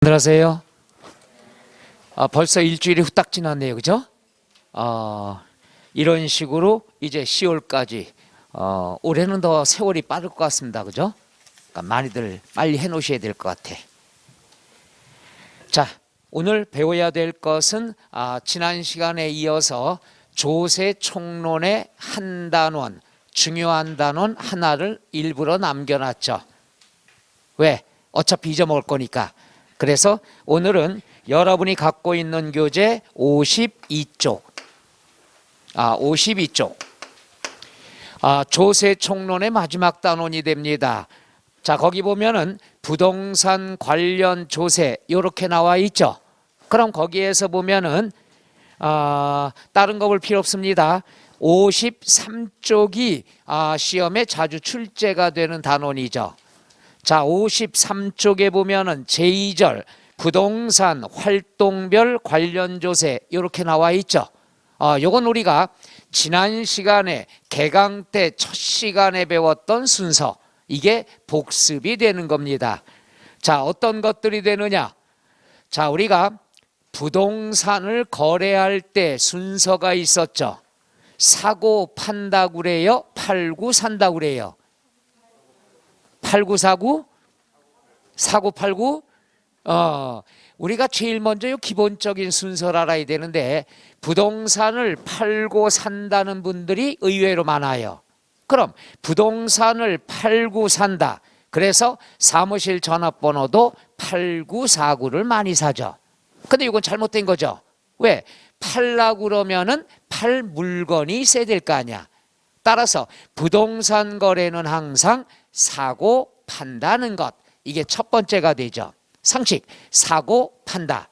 안녕하세요. 벌써 일주일이 후딱 지났네요, 그죠? 이런 식으로 이제 10월까지 올해는 더 세월이 빠를 것 같습니다, 그죠? 그러니까 많이들 빨리 해놓으셔야 될 것 같아. 자, 오늘 배워야 될 것은 지난 시간에 이어서 조세 총론의 한 단원, 중요한 단원 하나를 일부러 남겨놨죠. 왜? 어차피 잊어먹을 거니까. 그래서 오늘은 여러분이 갖고 있는 교재 52쪽, 52쪽 조세 총론의 마지막 단원이 됩니다. 자, 거기 보면은 부동산 관련 조세 이렇게 나와 있죠. 그럼 거기에서 보면은 다른 거 볼 필요 없습니다. 53쪽이 시험에 자주 출제가 되는 단원이죠. 자, 53쪽에 보면은 제2절 부동산 활동별 관련 조세 이렇게 나와 있죠. 요건 우리가 지난 시간에 개강 때 첫 시간에 배웠던 순서, 이게 복습이 되는 겁니다. 자, 어떤 것들이 되느냐? 자, 우리가 부동산을 거래할 때 순서가 있었죠. 사고 판다고 그래요? 팔고 산다고 그래요? 팔고 사고? 사고 팔고? 우리가 제일 먼저 기본적인 순서를 알아야 되는데 부동산을 팔고 산다는 분들이 의외로 많아요. 그럼 부동산을 팔고 산다. 그래서 사무실 전화번호도 8949를 많이 사죠. 근데 이건 잘못된 거죠. 왜? 팔라고 그러면은 팔 물건이 있어야 될 거 아니야. 따라서 부동산 거래는 항상 사고 판다는 것, 이게 첫 번째가 되죠. 상식, 사고 판다.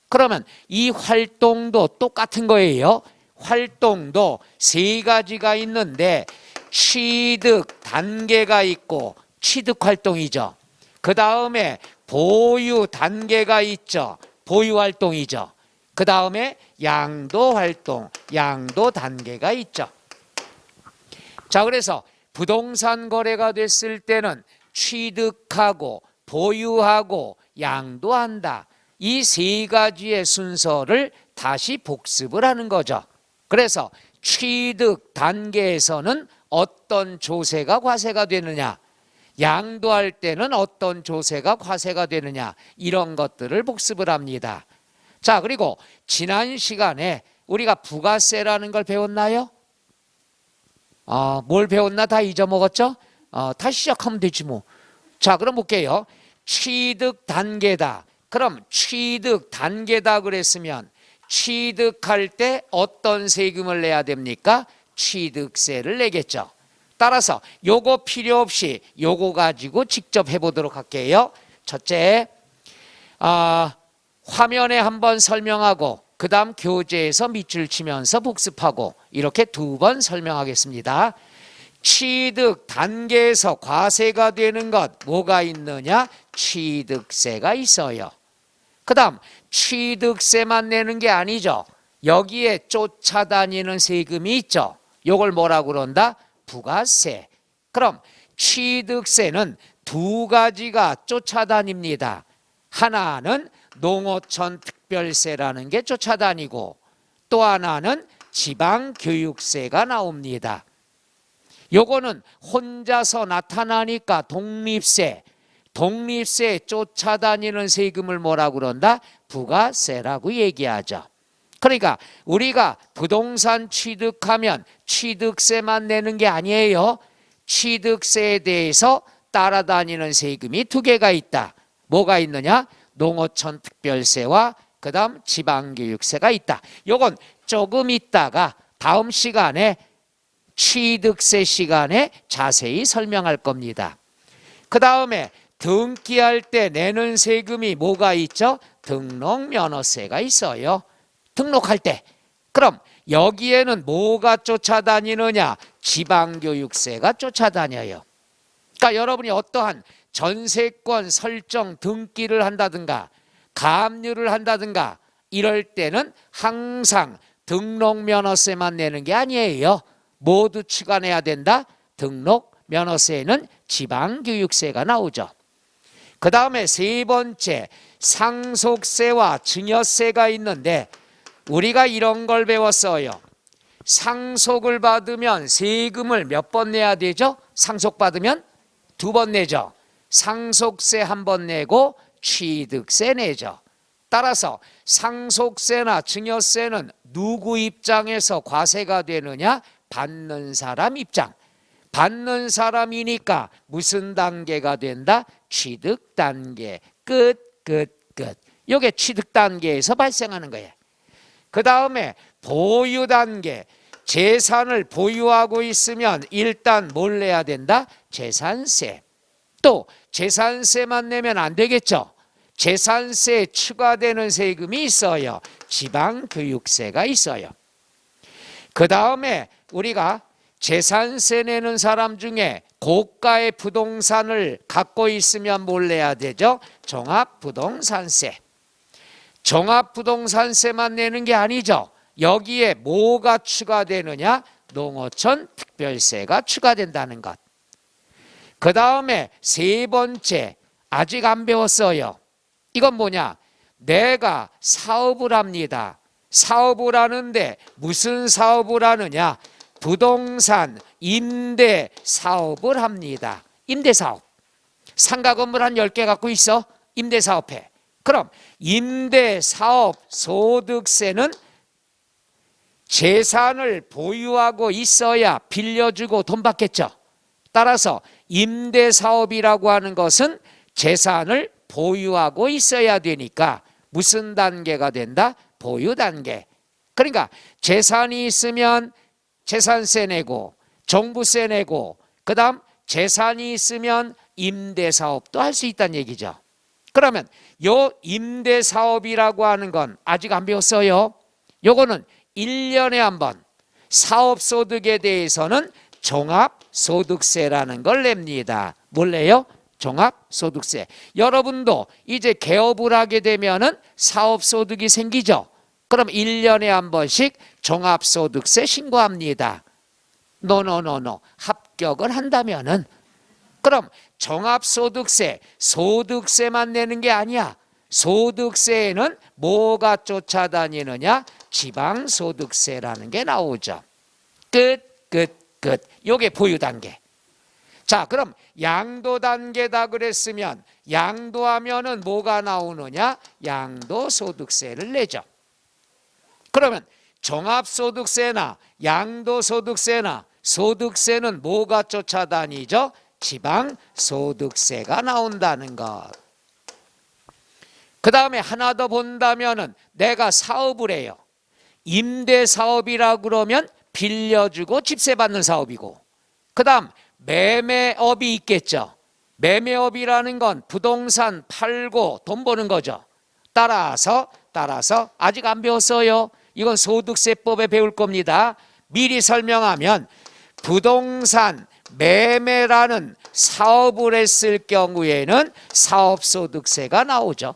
그러면 이 활동도 똑같은 거예요. 활동도 세 가지가 있는데 취득 단계가 있고 취득 활동이죠. 그 다음에 보유 단계가 있죠. 보유 활동이죠. 그 다음에 양도 활동, 양도 단계가 있죠. 자, 그래서 부동산 거래가 됐을 때는 취득하고 보유하고 양도한다. 이 세 가지의 순서를 다시 복습을 하는 거죠. 그래서 취득 단계에서는 어떤 조세가 과세가 되느냐, 양도할 때는 어떤 조세가 과세가 되느냐, 이런 것들을 복습을 합니다. 자, 그리고 지난 시간에 우리가 부가세라는 걸 배웠나요? 뭘 배웠나 다 잊어먹었죠? 다시 시작하면 되지 뭐. 자, 그럼 볼게요. 취득 단계다. 그럼 취득 단계다 그랬으면 취득할 때 어떤 세금을 내야 됩니까? 취득세를 내겠죠. 따라서 요거 필요 없이 요거 가지고 직접 해보도록 할게요. 첫째, 화면에 한번 설명하고 그 다음 교재에서 밑줄 치면서 복습하고 이렇게 두 번 설명하겠습니다. 취득 단계에서 과세가 되는 것 뭐가 있느냐? 취득세가 있어요. 그 다음 취득세만 내는 게 아니죠. 여기에 쫓아다니는 세금이 있죠. 이걸 뭐라고 그런다? 부가세. 그럼 취득세는 두 가지가 쫓아다닙니다. 하나는 농어촌 특별세라는 게 쫓아다니고 또 하나는 지방교육세가 나옵니다. 요거는 혼자서 나타나니까 독립세, 독립세 쫓아다니는 세금을 뭐라고 그런다? 부가세라고 얘기하죠. 그러니까 우리가 부동산 취득하면 취득세만 내는 게 아니에요. 취득세에 대해서 따라다니는 세금이 두 개가 있다. 뭐가 있느냐? 농어촌 특별세와 그 다음 지방교육세가 있다. 요건 조금 있다가 다음 시간에 취득세 시간에 자세히 설명할 겁니다. 그 다음에 등기할 때 내는 세금이 뭐가 있죠? 등록면허세가 있어요. 등록할 때. 그럼 여기에는 뭐가 쫓아다니느냐? 지방교육세가 쫓아다녀요. 그러니까 여러분이 어떠한 전세권 설정 등기를 한다든가 가압류를 한다든가 이럴 때는 항상 등록면허세만 내는 게 아니에요. 모두 추가내야 된다. 등록면허세에는 지방교육세가 나오죠. 그 다음에 세 번째 상속세와 증여세가 있는데 우리가 이런 걸 배웠어요. 상속을 받으면 세금을 몇 번 내야 되죠? 상속받으면 2번 내죠. 상속세 1번 내고 취득세 내죠. 따라서 상속세나 증여세는 누구 입장에서 과세가 되느냐? 받는 사람 입장. 받는 사람이니까 무슨 단계가 된다? 취득 단계. 끝. 이게 취득 단계에서 발생하는 거예요. 그 다음에 보유 단계. 재산을 보유하고 있으면 일단 뭘 내야 된다? 재산세. 또 재산세만 내면 안 되겠죠. 재산세에 추가되는 세금이 있어요. 지방교육세가 있어요. 그 다음에 우리가 재산세 내는 사람 중에 고가의 부동산을 갖고 있으면 뭘 내야 되죠? 종합부동산세. 종합부동산세만 내는 게 아니죠. 여기에 뭐가 추가되느냐? 농어촌 특별세가 추가된다는 것. 그 다음에 세 번째, 아직 안 배웠어요. 이건 뭐냐? 내가 사업을 합니다. 사업을 하는데 무슨 사업을 하느냐? 부동산 임대 사업을 합니다. 임대사업. 상가 건물 한 10개 갖고 있어. 임대사업해. 그럼 임대사업 소득세는 재산을 보유하고 있어야 빌려주고 돈 받겠죠. 따라서 임대사업이라고 하는 것은 재산을 보유하고 있어야 되니까 무슨 단계가 된다? 보유 단계. 그러니까 재산이 있으면 재산세 내고 종부세 내고 그 다음 재산이 있으면 임대사업도 할 수 있다는 얘기죠. 그러면 요 임대사업이라고 하는 건 아직 안 배웠어요. 요거는 1년에 한 번 사업소득에 대해서는 종합소득세라는 걸 냅니다. 뭘 내요? 종합소득세. 여러분도 이제 개업을 하게 되면은 사업소득이 생기죠. 그럼 1년에 한 번씩 종합소득세 신고합니다. 노노노노. 합격을 한다면은 그럼 종합소득세, 소득세만 내는 게 아니야. 소득세에는 뭐가 쫓아다니느냐? 지방소득세라는 게 나오죠. 끝. 요게 보유 단계. 자, 그럼 양도 단계다 그랬으면 양도하면은 뭐가 나오느냐? 양도소득세를 내죠. 그러면 종합소득세나 양도소득세나 소득세는 뭐가 쫓아다니죠? 지방소득세가 나온다는 것. 그 다음에 하나 더 본다면은 내가 사업을 해요. 임대사업이라 그러면 빌려주고 집세 받는 사업이고, 그 다음 매매업이 있겠죠. 매매업이라는 건 부동산 팔고 돈 버는 거죠. 따라서 아직 안 배웠어요. 이건 소득세법에 배울 겁니다. 미리 설명하면 부동산 매매라는 사업을 했을 경우에는 사업소득세가 나오죠.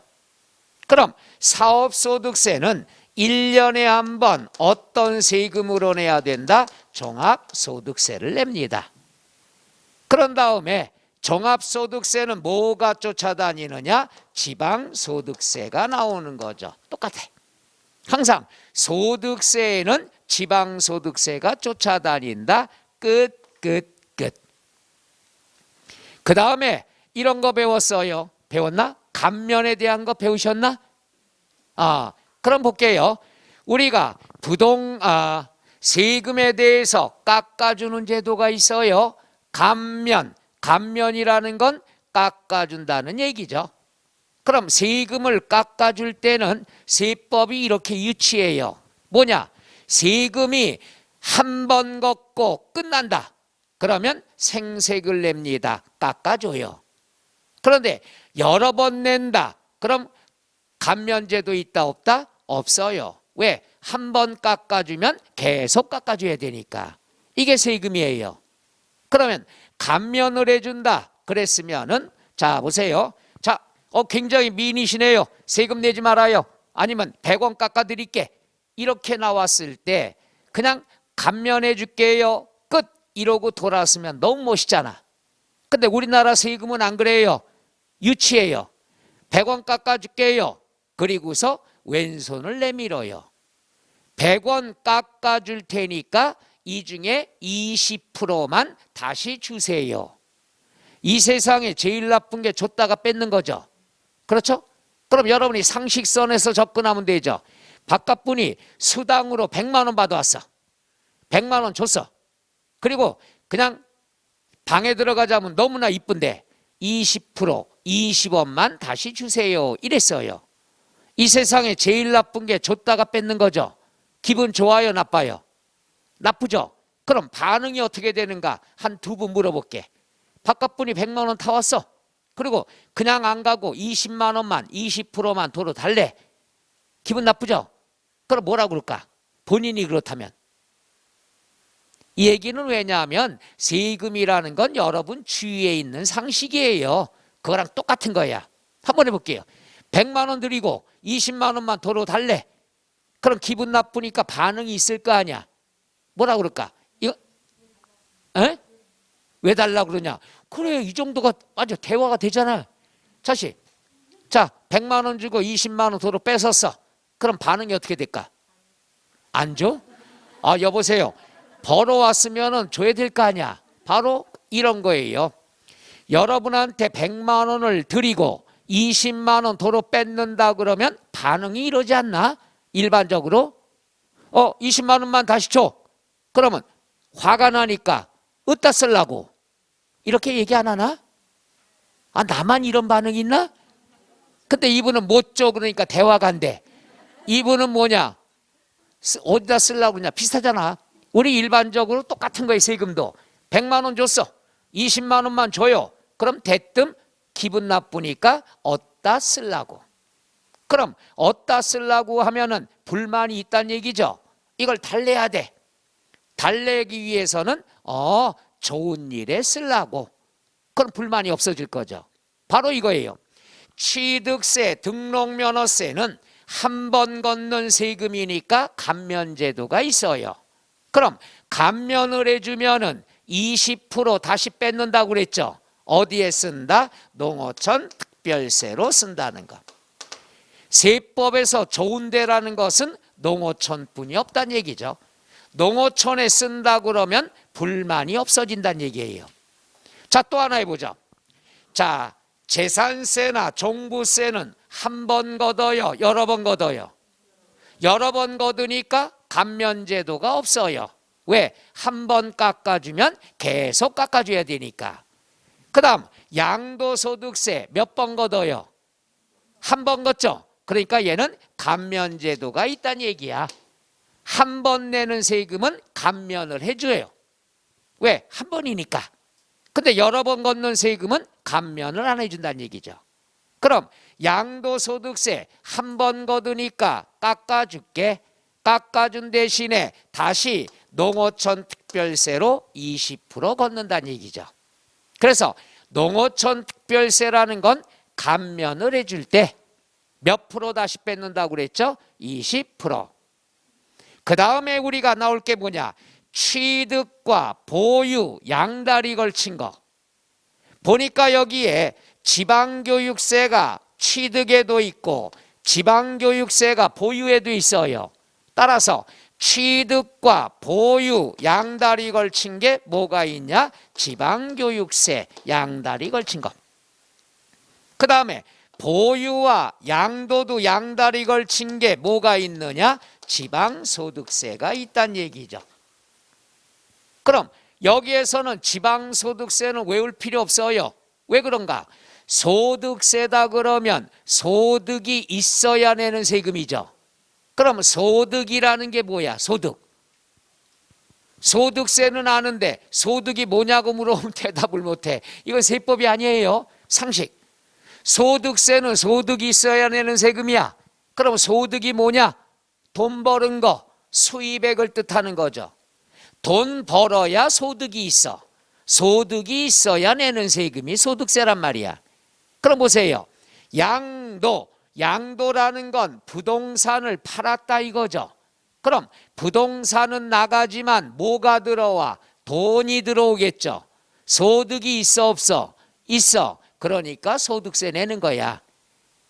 그럼 사업소득세는 1년에 한 번 어떤 세금으로 내야 된다? 종합소득세를 냅니다. 그런 다음에 종합소득세는 뭐가 쫓아다니느냐? 지방소득세가 나오는 거죠. 똑같아. 항상 소득세에는 지방소득세가 쫓아다닌다. 끝. 그 다음에 이런 거 배웠어요. 배웠나? 감면에 대한 거 배우셨나? 그럼 볼게요. 우리가 세금에 대해서 깎아주는 제도가 있어요. 감면이라는 건 깎아준다는 얘기죠. 그럼 세금을 깎아줄 때는 세법이 이렇게 유치해요. 뭐냐? 세금이 한 번 걷고 끝난다. 그러면 생색을 냅니다. 깎아줘요. 그런데 여러 번 낸다. 그럼 감면제도 있다 없다? 없어요. 왜? 한 번 깎아주면 계속 깎아줘야 되니까. 이게 세금이에요. 그러면 감면을 해준다 그랬으면은 자 보세요. 자, 굉장히 미인이시네요. 세금 내지 말아요. 아니면 100원 깎아드릴게. 이렇게 나왔을 때 그냥 감면해 줄게요. 이러고 돌아서면 너무 멋있잖아. 근데 우리나라 세금은 안 그래요. 유치해요. 100원 깎아줄게요. 그리고서 왼손을 내밀어요. 100원 깎아줄 테니까 이 중에 20%만 다시 주세요. 이 세상에 제일 나쁜 게 줬다가 뺏는 거죠. 그렇죠? 그럼 여러분이 상식선에서 접근하면 되죠. 바깥분이 수당으로 100만 원 받아왔어. 100만 원 줬어. 그리고 그냥 방에 들어가자면 너무나 이쁜데 20%, 20원만 다시 주세요. 이랬어요. 이 세상에 제일 나쁜 게 줬다가 뺏는 거죠. 기분 좋아요, 나빠요? 나쁘죠? 그럼 반응이 어떻게 되는가? 한 두 분 물어볼게. 바깥분이 100만 원 타왔어. 그리고 그냥 안 가고 20만 원만, 20%만 도로 달래. 기분 나쁘죠? 그럼 뭐라고 그럴까? 본인이 그렇다면. 이 얘기는 왜냐하면 세금이라는 건 여러분 주위에 있는 상식이에요. 그거랑 똑같은 거야. 한번 해볼게요. 100만 원 드리고 20만 원만 도로 달래. 그럼 기분 나쁘니까 반응이 있을 거 아니야. 뭐라 그럴까? 이거 에? 왜 달라고 그러냐? 그래, 이 정도가 아주 대화가 되잖아. 자식, 자 100만 원 주고 20만 원 도로 뺏었어. 그럼 반응이 어떻게 될까? 안 줘? 아, 여보세요. 벌어왔으면 줘야 될 거 아니야. 바로 이런 거예요. 여러분한테 100만 원을 드리고 20만 원 도로 뺏는다 그러면 반응이 이러지 않나? 일반적으로 20만 원만 다시 줘. 그러면 화가 나니까 어디다 쓰려고 이렇게 얘기 안 하나? 아, 나만 이런 반응이 있나? 근데 이분은 못 줘. 그러니까 대화가 안 돼. 이분은 뭐냐? 어디다 쓰려고 그러냐? 비슷하잖아. 우리 일반적으로 똑같은 거예요. 세금도 100만 원 줬어. 20만 원만 줘요. 그럼 대뜸 기분 나쁘니까 어디다 쓰려고. 그럼 어디다 쓰려고 하면은 불만이 있다는 얘기죠. 이걸 달래야 돼. 달래기 위해서는 좋은 일에 쓰려고. 그럼 불만이 없어질 거죠. 바로 이거예요. 취득세, 등록면허세는 한 번 걷는 세금이니까 감면제도가 있어요. 그럼 감면을 해주면은 20% 다시 뺏는다고 그랬죠. 어디에 쓴다? 농어촌 특별세로 쓴다는 거. 세법에서 좋은 데라는 것은 농어촌뿐이 없다는 얘기죠. 농어촌에 쓴다 그러면 불만이 없어진다는 얘기예요. 자, 또 하나 해보죠. 자, 재산세나 종부세는 한 번 걷어요, 여러 번 걷어요? 여러 번 걷으니까 감면제도가 없어요. 왜? 한 번 깎아주면 계속 깎아줘야 되니까. 그 다음 양도소득세 몇 번 걷어요? 한 번 걷죠. 그러니까 얘는 감면제도가 있다는 얘기야. 한 번 내는 세금은 감면을 해줘요. 왜? 한 번이니까. 근데 여러 번 걷는 세금은 감면을 안 해준다는 얘기죠. 그럼 양도소득세 한 번 걷으니까 깎아줄게. 깎아준 대신에 다시 농어촌 특별세로 20% 걷는다는 얘기죠. 그래서 농어촌 특별세라는 건 감면을 해줄 때 몇 프로 다시 뺏는다고 그랬죠? 20%. 그 다음에 우리가 나올 게 뭐냐? 취득과 보유, 양다리 걸친 거. 보니까 여기에 지방교육세가 취득에도 있고 지방교육세가 보유에도 있어요. 따라서 취득과 보유, 양다리 걸친 게 뭐가 있냐? 지방교육세, 양다리 걸친 거. 그 다음에 보유와 양도도 양다리 걸친 게 뭐가 있느냐? 지방소득세가 있다는 얘기죠. 그럼 여기에서는 지방소득세는 외울 필요 없어요. 왜 그런가? 소득세다 그러면 소득이 있어야 내는 세금이죠. 그럼 소득이라는 게 뭐야? 소득. 소득세는 아는데 소득이 뭐냐고 물어보면 대답을 못해. 이건 세법이 아니에요. 상식. 소득세는 소득이 있어야 내는 세금이야. 그럼 소득이 뭐냐? 돈 버는 거, 수입액을 뜻하는 거죠. 돈 벌어야 소득이 있어. 소득이 있어야 내는 세금이 소득세란 말이야. 그럼 보세요. 양도라는 건 부동산을 팔았다 이거죠. 그럼 부동산은 나가지만 뭐가 들어와? 돈이 들어오겠죠. 소득이 있어 없어? 있어. 그러니까 소득세 내는 거야.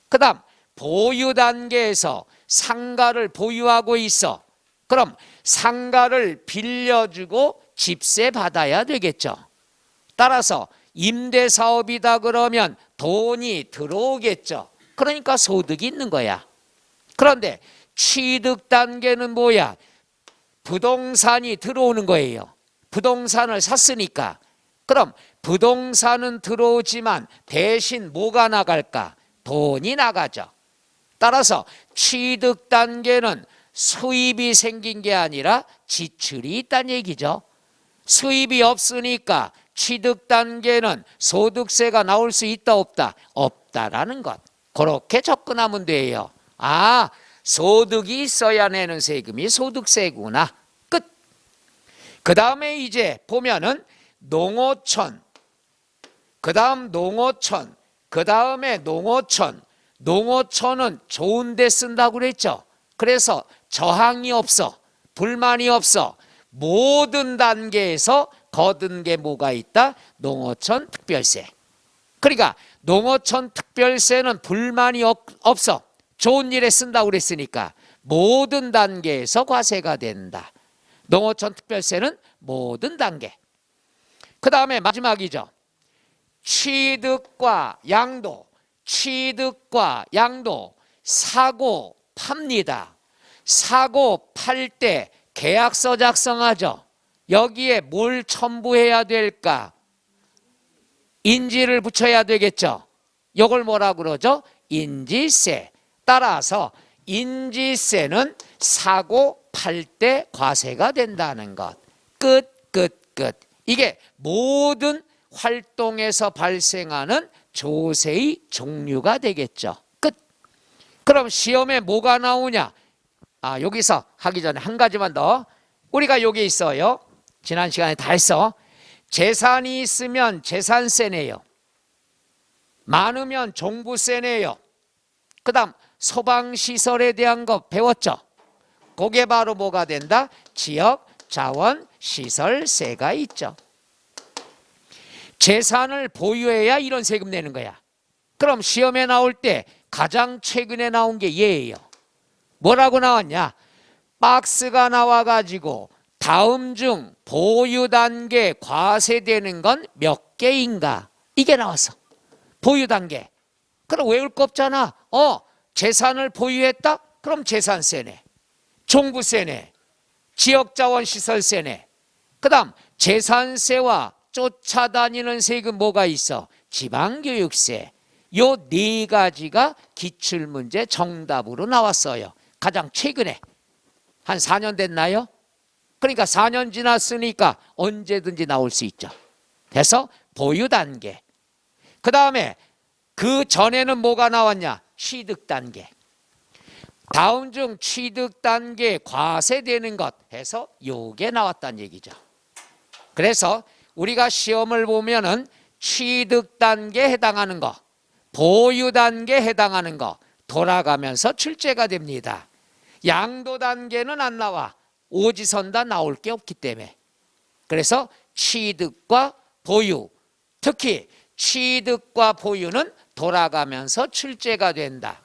그 다음 보유 단계에서 상가를 보유하고 있어. 그럼 상가를 빌려주고 집세 받아야 되겠죠. 따라서 임대사업이다 그러면 돈이 들어오겠죠. 그러니까 소득이 있는 거야. 그런데 취득 단계는 뭐야? 부동산이 들어오는 거예요. 부동산을 샀으니까. 그럼 부동산은 들어오지만 대신 뭐가 나갈까? 돈이 나가죠. 따라서 취득 단계는 수입이 생긴 게 아니라 지출이 있다는 얘기죠. 수입이 없으니까 취득 단계는 소득세가 나올 수 있다 없다? 없다라는 것. 그렇게 접근하면 돼요. 아, 소득이 있어야 내는 세금이 소득세구나. 끝. 그 다음에 이제 보면은 농어촌, 그 다음 농어촌, 그 다음에 농어촌. 농어촌은 좋은 데 쓴다고 그랬죠. 그래서 저항이 없어, 불만이 없어. 모든 단계에서 거둔 게 뭐가 있다? 농어촌 특별세. 그러니까 농어촌 특별세는 불만이 없어. 좋은 일에 쓴다고 그랬으니까 모든 단계에서 과세가 된다. 농어촌 특별세는 모든 단계. 그 다음에 마지막이죠. 취득과 양도. 취득과 양도. 사고 팝니다. 사고 팔 때 계약서 작성하죠. 여기에 뭘 첨부해야 될까? 인지를 붙여야 되겠죠. 이걸 뭐라 그러죠? 인지세. 따라서 인지세는 사고 팔 때 과세가 된다는 것. 끝. 이게 모든 활동에서 발생하는 조세의 종류가 되겠죠. 끝. 그럼 시험에 뭐가 나오냐? 여기서 하기 전에 한 가지만 더. 우리가 여기 있어요. 지난 시간에 다 했어. 재산이 있으면 재산세 내요. 많으면 종부세 내요. 그 다음 소방시설에 대한 거 배웠죠. 그게 바로 뭐가 된다? 지역자원시설세가 있죠. 재산을 보유해야 이런 세금 내는 거야. 그럼 시험에 나올 때 가장 최근에 나온 게 얘예요. 뭐라고 나왔냐? 박스가 나와가지고 다음 중 보유 단계 과세되는 건 몇 개인가? 이게 나왔어. 보유 단계. 그럼 외울 거 없잖아. 재산을 보유했다? 그럼 재산세네. 종부세네. 지역자원시설세네. 그 다음 재산세와 쫓아다니는 세금 뭐가 있어? 지방교육세. 요 네 가지가 기출문제 정답으로 나왔어요. 가장 최근에. 한 4년 됐나요? 그러니까 4년 지났으니까 언제든지 나올 수 있죠. 그래서 보유 단계. 그 다음에 그 전에는 뭐가 나왔냐? 취득 단계. 다음 중 취득 단계 과세되는 것 해서 요게 나왔다는 얘기죠. 그래서 우리가 시험을 보면은 취득 단계에 해당하는 거, 보유 단계에 해당하는 거 돌아가면서 출제가 됩니다. 양도 단계는 안 나와. 오지선다 나올 게 없기 때문에. 그래서 취득과 보유, 특히 취득과 보유는 돌아가면서 출제가 된다.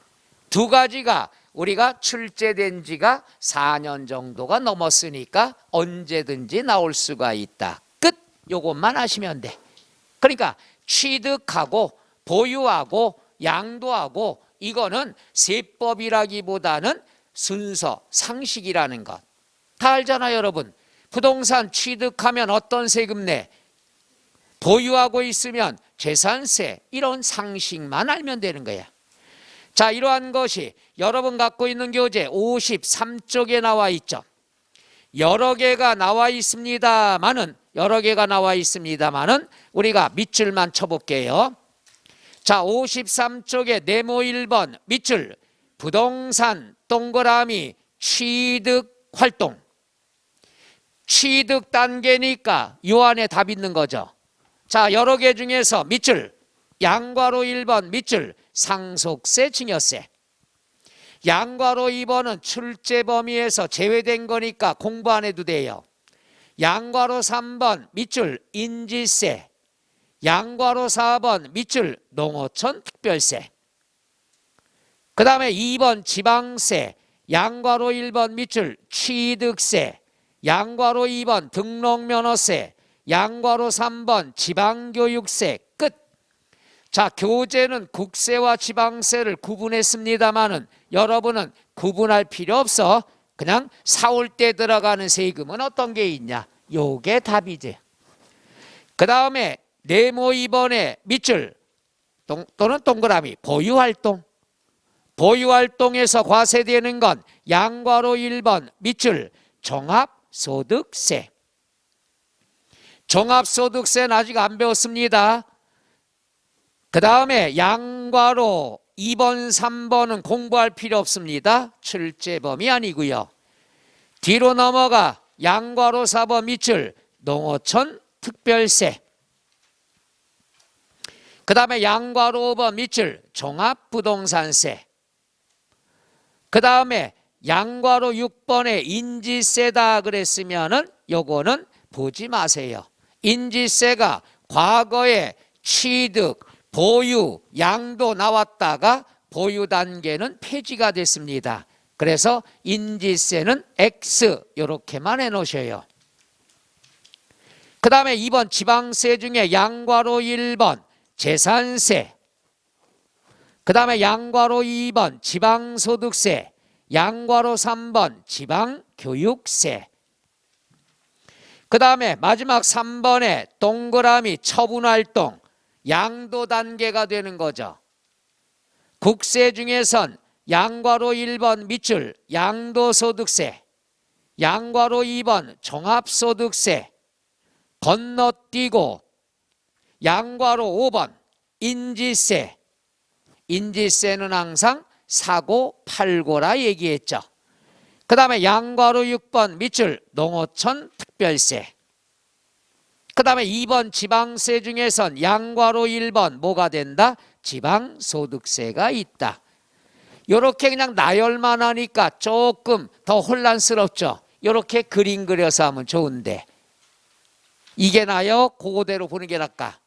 두 가지가 우리가 출제된 지가 4년 정도가 넘었으니까 언제든지 나올 수가 있다. 끝. 요것만 하시면 돼. 그러니까 취득하고 보유하고 양도하고 이거는 세법이라기보다는 순서, 상식이라는 것. 다 알잖아요, 여러분. 부동산 취득하면 어떤 세금 내? 보유하고 있으면 재산세. 이런 상식만 알면 되는 거야. 자, 이러한 것이 여러분 갖고 있는 교재 53쪽에 나와 있죠. 여러 개가 나와 있습니다만은 우리가 밑줄만 쳐볼게요. 자, 53쪽에 네모 1번 밑줄. 부동산 동그라미 취득 활동. 취득 단계니까 요 안에 답 있는 거죠. 자, 여러 개 중에서 밑줄. 양괄호 1번 밑줄. 상속세 증여세. 양괄호 2번은 출제 범위에서 제외된 거니까 공부 안 해도 돼요. 양괄호 3번 밑줄 인지세. 양과로 4번 밑줄 농어촌 특별세. 그 다음에 2번 지방세, 양과로 1번 밑줄 취득세, 양과로 2번 등록면허세, 양과로 3번 지방교육세. 끝. 자, 교재는 국세와 지방세를 구분했습니다마는 여러분은 구분할 필요 없어. 그냥 사올 때 들어가는 세금은 어떤 게 있냐? 요게 답이지. 그 다음에 네모 2번에 밑줄 또는 동그라미 보유활동. 보유활동에서 과세되는 건 양과로 1번 밑줄 종합소득세. 종합소득세는 아직 안 배웠습니다. 그 다음에 양과로 2번, 3번은 공부할 필요 없습니다. 출제범위 아니고요. 뒤로 넘어가 양과로 4번 밑줄 농어촌 특별세. 그 다음에 양과로 5번 밑줄 종합부동산세. 그 다음에 양과로 6번에 인지세다 그랬으면은 요거는 보지 마세요. 인지세가 과거에 취득, 보유, 양도 나왔다가 보유 단계는 폐지가 됐습니다. 그래서 인지세는 X 이렇게만 해놓으셔요. 그 다음에 2번 지방세 중에 양과로 1번 재산세, 그 다음에 양과로 2번 지방소득세, 양과로 3번 지방교육세. 그 다음에 마지막 3번에 동그라미 처분활동, 양도 단계가 되는 거죠. 국세 중에선 양과로 1번 밑줄 양도소득세, 양과로 2번 종합소득세, 건너뛰고 양과로 5번 인지세. 인지세는 항상 사고 팔고라 얘기했죠. 그 다음에 양과로 6번 밑줄 농어촌 특별세. 그 다음에 2번 지방세 중에선 양과로 1번 뭐가 된다? 지방소득세가 있다. 이렇게 그냥 나열만 하니까 조금 더 혼란스럽죠. 이렇게 그림 그려서 하면 좋은데 이게 나요? 그거대로 보는 게 낫까?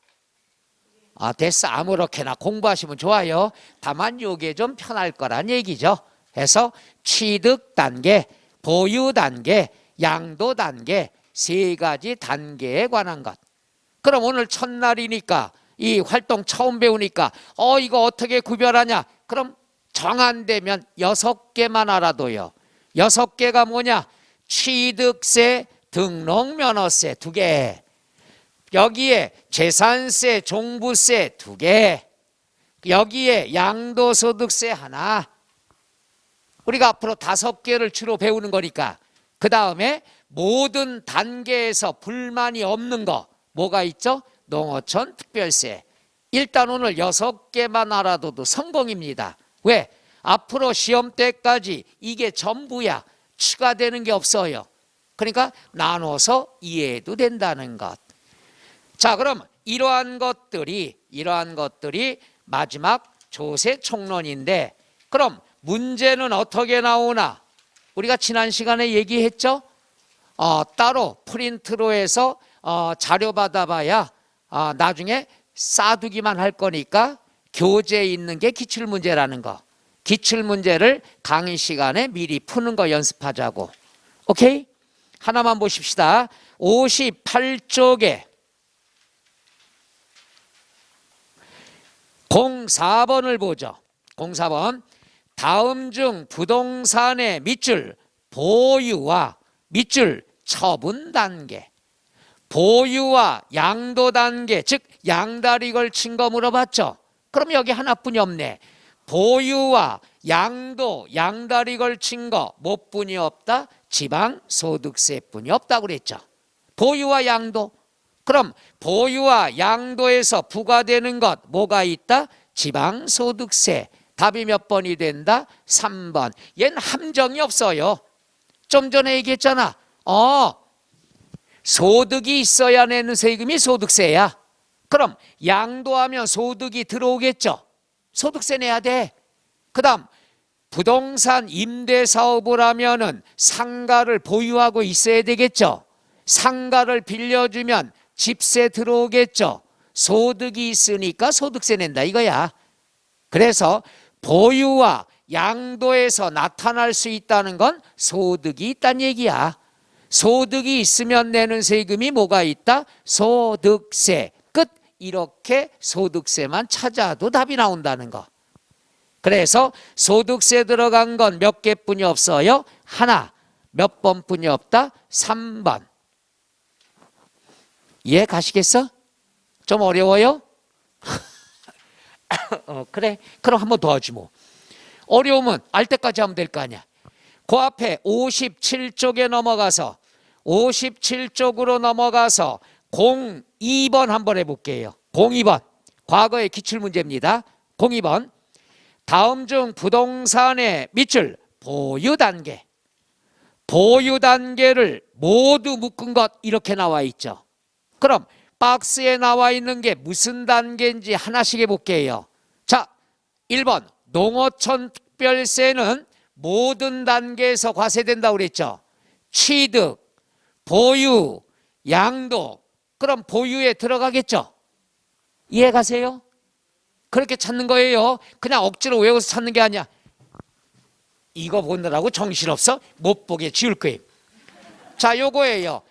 됐어. 아무렇게나 공부하시면 좋아요. 다만 이게 좀 편할 거란 얘기죠. 해서 취득 단계, 보유 단계, 양도 단계 세 가지 단계에 관한 것. 그럼 오늘 첫날이니까 이 활동 처음 배우니까 이거 어떻게 구별하냐? 그럼 정안되면 6개만 알아둬요. 6개가 뭐냐? 취득세, 등록면허세 2개. 여기에 재산세, 종부세 2개. 여기에 양도소득세 하나. 우리가 앞으로 5개를 주로 배우는 거니까 그 다음에 모든 단계에서 불만이 없는 거 뭐가 있죠? 농어촌 특별세. 일단 오늘 6개만 알아둬도 성공입니다. 왜? 앞으로 시험 때까지 이게 전부야. 추가되는 게 없어요. 그러니까 나눠서 이해해도 된다는 것. 자, 그럼 이러한 것들이 마지막 조세 총론인데 그럼 문제는 어떻게 나오나? 우리가 지난 시간에 얘기했죠? 따로 프린트로 해서 자료 받아봐야 나중에 싸두기만 할 거니까 교재에 있는 게 기출문제라는 거. 기출문제를 강의 시간에 미리 푸는 거 연습하자고. 오케이? 하나만 보십시다. 58쪽에 04번을 보죠. 04번. 다음 중 부동산의 밑줄 보유와 밑줄 처분 단계, 보유와 양도 단계, 즉 양다리 걸친 거 물어봤죠. 그럼 여기 하나뿐이 없네. 보유와 양도, 양다리 걸친 거 뭐 뿐이 없다? 지방소득세뿐이 없다고 그랬죠. 보유와 양도. 그럼 보유와 양도에서 부과되는 것 뭐가 있다? 지방소득세. 답이 몇 번이 된다? 3번. 얘는 함정이 없어요. 좀 전에 얘기했잖아. 소득이 있어야 내는 세금이 소득세야. 그럼 양도하면 소득이 들어오겠죠. 소득세 내야 돼. 그 다음 부동산 임대사업을 하면은 상가를 보유하고 있어야 되겠죠. 상가를 빌려주면 집세 들어오겠죠. 소득이 있으니까 소득세 낸다 이거야. 그래서 보유와 양도에서 나타날 수 있다는 건 소득이 있다는 얘기야. 소득이 있으면 내는 세금이 뭐가 있다? 소득세. 끝. 이렇게 소득세만 찾아도 답이 나온다는 거. 그래서 소득세 들어간 건 몇 개뿐이 없어요? 하나. 몇 번뿐이 없다? 3번. 이해 가시겠어? 좀 어려워요? 그래. 그럼 한번 더 하지 뭐. 어려우면 알 때까지 하면 될 거 아니야. 그 앞에 57쪽에 넘어가서 57쪽으로 넘어가서 02번 한번 해볼게요. 02번. 과거의 기출문제입니다. 02번. 다음 중 부동산의 밑줄 보유 단계. 보유 단계를 모두 묶은 것 이렇게 나와 있죠. 그럼 박스에 나와 있는 게 무슨 단계인지 하나씩 해볼게요. 자, 1번 농어촌 특별세는 모든 단계에서 과세된다고 그랬죠. 취득, 보유, 양도. 그럼 보유에 들어가겠죠. 이해 가세요? 그렇게 찾는 거예요. 그냥 억지로 외워서 찾는 게 아니야. 이거 보느라고 정신없어? 못 보게 지울 거예요. 자, 요거예요.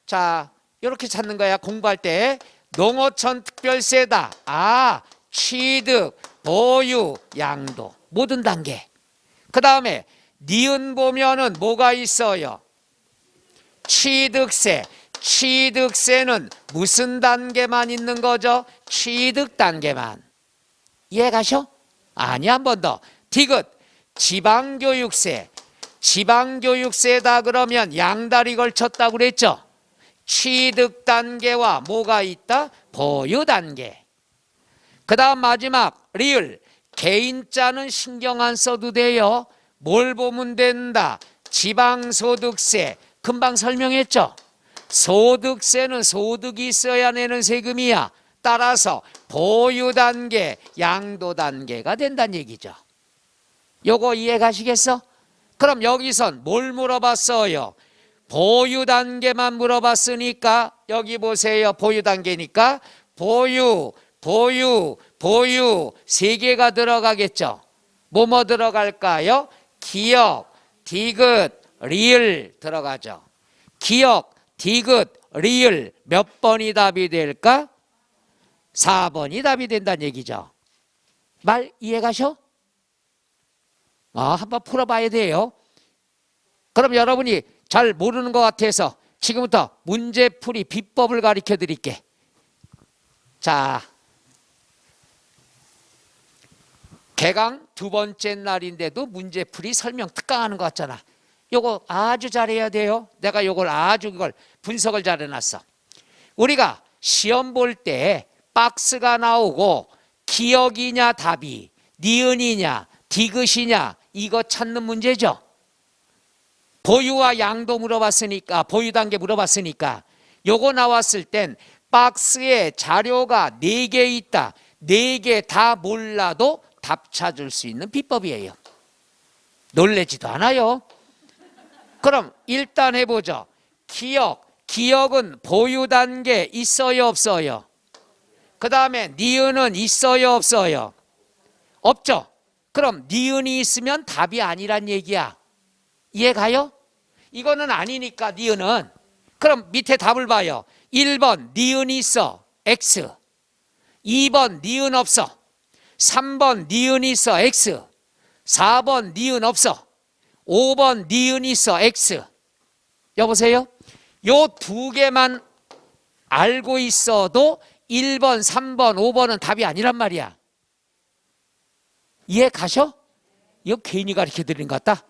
자, 이렇게 찾는 거야. 공부할 때 농어촌 특별세다. 아, 취득, 보유, 양도. 모든 단계. 그 다음에 니은 보면은 뭐가 있어요? 취득세. 취득세는 무슨 단계만 있는 거죠? 취득 단계만. 이해 가셔? 아니, 한 번 더. 디귿. 지방교육세. 지방교육세다 그러면 양다리 걸쳤다고 그랬죠? 취득 단계와 뭐가 있다? 보유 단계. 그 다음 마지막 리을. 개인자는 신경 안 써도 돼요. 뭘 보면 된다? 지방소득세. 금방 설명했죠? 소득세는 소득이 있어야 내는 세금이야. 따라서 보유 단계, 양도 단계가 된다는 얘기죠. 요거 이해 가시겠어? 그럼 여기선 뭘 물어봤어요? 보유 단계만 물어봤으니까 여기 보세요. 보유 단계니까 보유, 보유, 보유 세 개가 들어가겠죠. 뭐뭐 들어갈까요? 기역, 디귿, 리을 들어가죠. 기역, 디귿, 리을 몇 번이 답이 될까? 4번이 답이 된다는 얘기죠. 말 이해 가셔? 한번 풀어봐야 돼요. 그럼 여러분이 잘 모르는 것 같아서 지금부터 문제풀이 비법을 가르쳐 드릴게. 자, 개강 두 번째 날인데도 문제풀이 설명 특강하는 것 같잖아. 요거 아주 잘해야 돼요. 내가 요걸 아주 이걸 분석을 잘 해놨어. 우리가 시험 볼 때 박스가 나오고 기역이냐 답이, 니은이냐 디귿이냐 이거 찾는 문제죠. 보유와 양도 물어봤으니까, 보유 단계 물어봤으니까 요거 나왔을 땐 박스에 자료가 4개 있다. 4개 다 몰라도 답 찾을 수 있는 비법이에요. 놀래지도 않아요. 그럼 일단 해보죠. 기역. 기역은 보유 단계 있어요 없어요? 그 다음에 니은은 있어요 없어요? 없죠. 그럼 니은이 있으면 답이 아니란 얘기야. 이해 가요? 이거는 아니니까 니은은. 그럼 밑에 답을 봐요. 1번 니은이 있어. X. 2번 니은 없어. 3번 니은이 있어. X. 4번 니은 없어. 5번 니은이 있어. X. 여보세요? 요 두 개만 알고 있어도 1번, 3번, 5번은 답이 아니란 말이야. 이해 가셔? 이거 괜히 가르쳐 드리는 것 같다.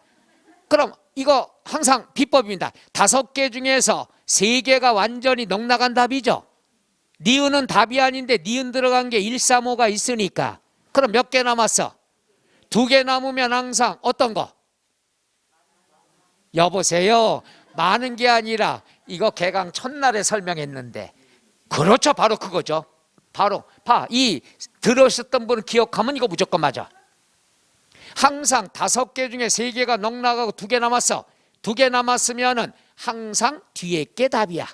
그럼 이거 항상 비법입니다. 5개 중에서 3개가 완전히 넉나간 답이죠. 니은은 답이 아닌데 니은 들어간 게 1, 3, 5가 있으니까. 그럼 몇 개 남았어? 2개 남으면 항상 어떤 거? 여보세요? 많은 게 아니라 이거 개강 첫날에 설명했는데. 그렇죠. 바로 그거죠. 바로 이 들으셨던 분은 기억하면 이거 무조건 맞아. 항상 5개 중에 3개가 넉나가고 2개 남았어. 2개 남았으면은 항상 뒤에 게 답이야.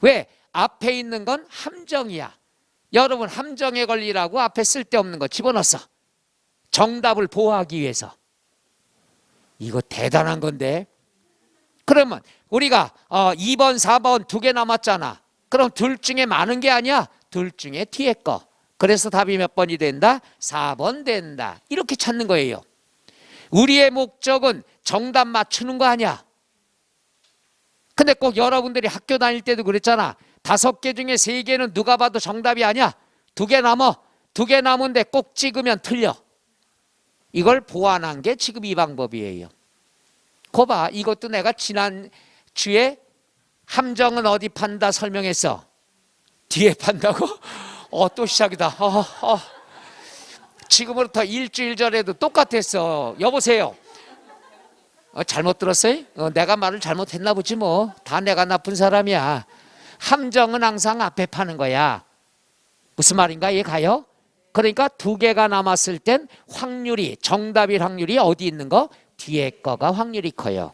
왜? 앞에 있는 건 함정이야. 여러분 함정의 권리라고 앞에 쓸데없는 거 집어넣었어. 정답을 보호하기 위해서. 이거 대단한 건데. 그러면 우리가 2번 4번 두 개 남았잖아. 그럼 둘 중에 많은 게 아니야. 둘 중에 뒤에 거. 그래서 답이 몇 번이 된다? 4번 된다. 이렇게 찾는 거예요. 우리의 목적은 정답 맞추는 거 아니야. 근데 꼭 여러분들이 학교 다닐 때도 그랬잖아. 5개 중에 3개는 누가 봐도 정답이 아니야. 2개 남어. 2개 남은데 꼭 찍으면 틀려. 이걸 보완한 게 지금 이 방법이에요. 거봐, 이것도 내가 지난주에 함정은 어디 판다 설명했어. 뒤에 판다고? 또 시작이다. 지금부터 일주일 전에도 똑같았어. 여보세요. 잘못 들었어요? 내가 말을 잘못했나 보지 뭐. 다 내가 나쁜 사람이야. 함정은 항상 앞에 파는 거야. 무슨 말인가 이해 가요? 그러니까 2개가 남았을 땐 확률이, 정답일 확률이 어디 있는 거? 뒤에 거가 확률이 커요.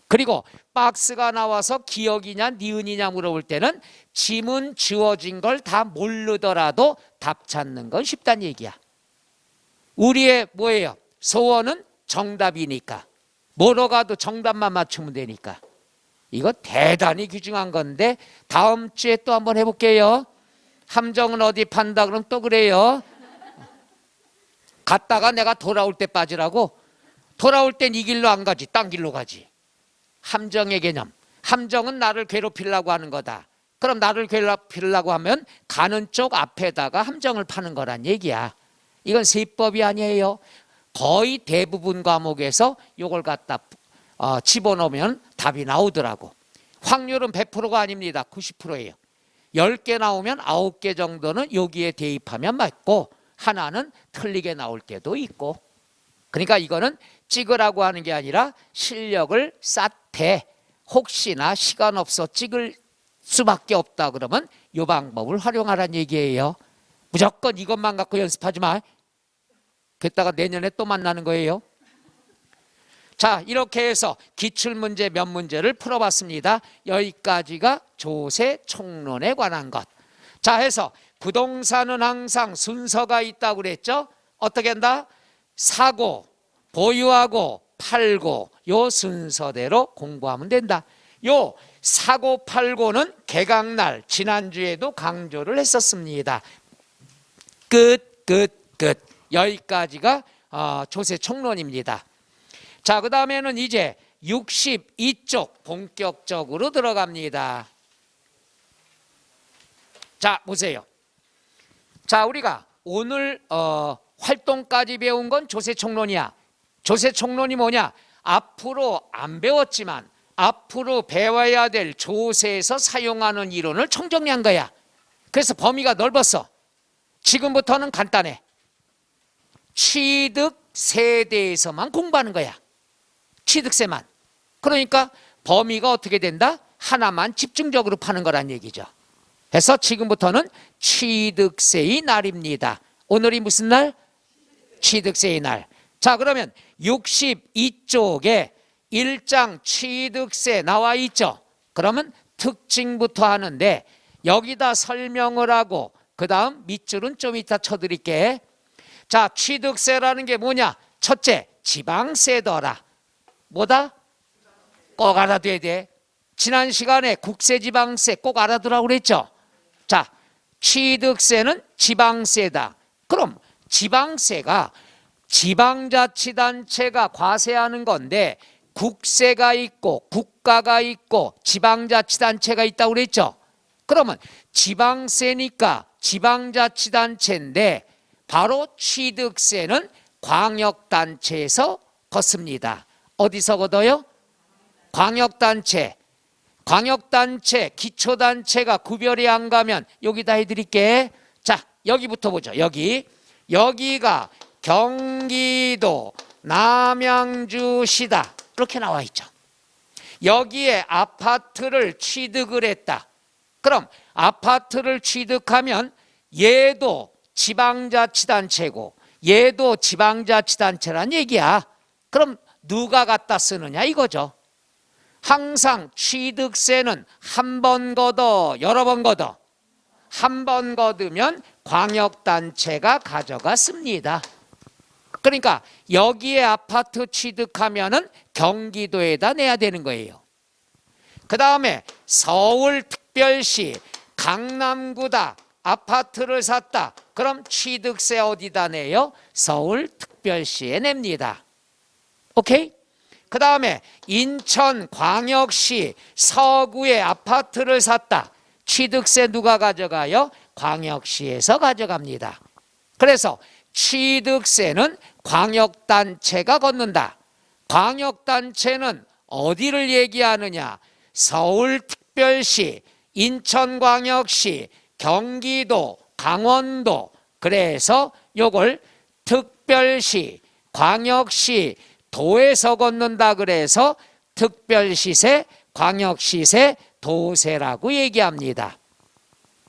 그리고 박스가 나와서 기억이냐 니은이냐 물어볼 때는 지문 지워진 걸 다 모르더라도 답 찾는 건 쉽다는 얘기야. 우리의 뭐예요? 소원은 정답이니까. 뭐로 가도 정답만 맞추면 되니까. 이거 대단히 귀중한 건데 다음 주에 또 한번 해볼게요. 함정은 어디 판다 그럼 또 그래요. 갔다가 내가 돌아올 때 빠지라고. 돌아올 땐 이 길로 안 가지, 딴 길로 가지. 함정의 개념. 함정은 나를 괴롭히려고 하는 거다. 그럼 나를 괴롭히려고 하면 가는 쪽 앞에다가 함정을 파는 거란 얘기야. 이건 세법이 아니에요. 거의 대부분 과목에서 이걸 갖다 집어넣으면 답이 나오더라고. 확률은 100%가 아닙니다. 90%예요. 10개 나오면 9개 정도는 여기에 대입하면 맞고 하나는 틀리게 나올 때도 있고. 그러니까 이거는 찍으라고 하는 게 아니라 실력을 쌓되 혹시나 시간 없어 찍을 수밖에 없다 그러면 이 방법을 활용하라는 얘기예요. 무조건 이것만 갖고 연습하지 마. 그랬다가 내년에 또 만나는 거예요. 자, 이렇게 해서 기출문제 몇 문제를 풀어봤습니다. 여기까지가 조세총론에 관한 것. 자, 해서 부동산은 항상 순서가 있다고 그랬죠. 어떻게 한다? 사고, 보유하고, 팔고 요 순서대로 공부하면 된다. 요 사고 팔고는 개강날 지난주에도 강조를 했었습니다. 끝. 여기까지가 조세총론입니다. 자, 그 다음에는 이제 62쪽 본격적으로 들어갑니다. 자, 보세요. 자, 우리가 오늘 활동까지 배운 건 조세총론이야. 조세총론이 뭐냐? 앞으로 안 배웠지만 앞으로 배워야 될 조세에서 사용하는 이론을 총정리한 거야. 그래서 범위가 넓었어. 지금부터는 간단해. 취득세에 대해서만 공부하는 거야. 취득세만. 그러니까 범위가 어떻게 된다? 하나만 집중적으로 파는 거란 얘기죠. 그래서 지금부터는 취득세의 날입니다. 오늘이 무슨 날? 취득세의 날. 자, 그러면 62쪽에 1장 취득세 나와 있죠. 그러면 특징부터 하는데 여기다 설명을 하고 그 다음 밑줄은 좀 이따 쳐드릴게. 자, 취득세라는 게 뭐냐? 첫째, 지방세더라. 뭐다? 꼭 알아둬야 돼. 지난 시간에 국세지방세 꼭 알아두라고 그랬죠. 자, 취득세는 지방세다. 그럼 지방세가 지방자치단체가 과세하는 건데 국세가 있고 국가가 있고 지방자치단체가 있다고 그랬죠. 그러면 지방세니까 지방자치단체인데 바로 취득세는 광역단체에서 걷습니다. 어디서 걷어요? 광역단체. 광역단체, 기초단체가 구별이 안 가면 여기다 해드릴게. 자, 여기부터 보죠. 여기가 경기도 남양주시다. 이렇게 나와 있죠. 여기에 아파트를 취득을 했다. 그럼 아파트를 취득하면 얘도 지방자치단체고 얘도 지방자치단체란 얘기야. 그럼 누가 갖다 쓰느냐 이거죠. 항상 취득세는 한 번 걷어, 여러 번 걷어. 한 번 걷으면 광역단체가 가져갔습니다. 그러니까 여기에 아파트 취득하면은 경기도에다 내야 되는 거예요. 그 다음에 서울특별시 강남구다 아파트를 샀다. 그럼 취득세 어디다 내요? 서울특별시에 냅니다. 오케이? 그 다음에 인천광역시 서구에 아파트를 샀다. 취득세 누가 가져가요? 광역시에서 가져갑니다. 그래서 취득세는 광역단체가 걷는다. 광역단체는 어디를 얘기하느냐? 서울특별시, 인천광역시, 경기도, 강원도. 그래서 요걸 특별시, 광역시, 도에서 걷는다. 그래서 특별시세, 광역시세, 도세라고 얘기합니다.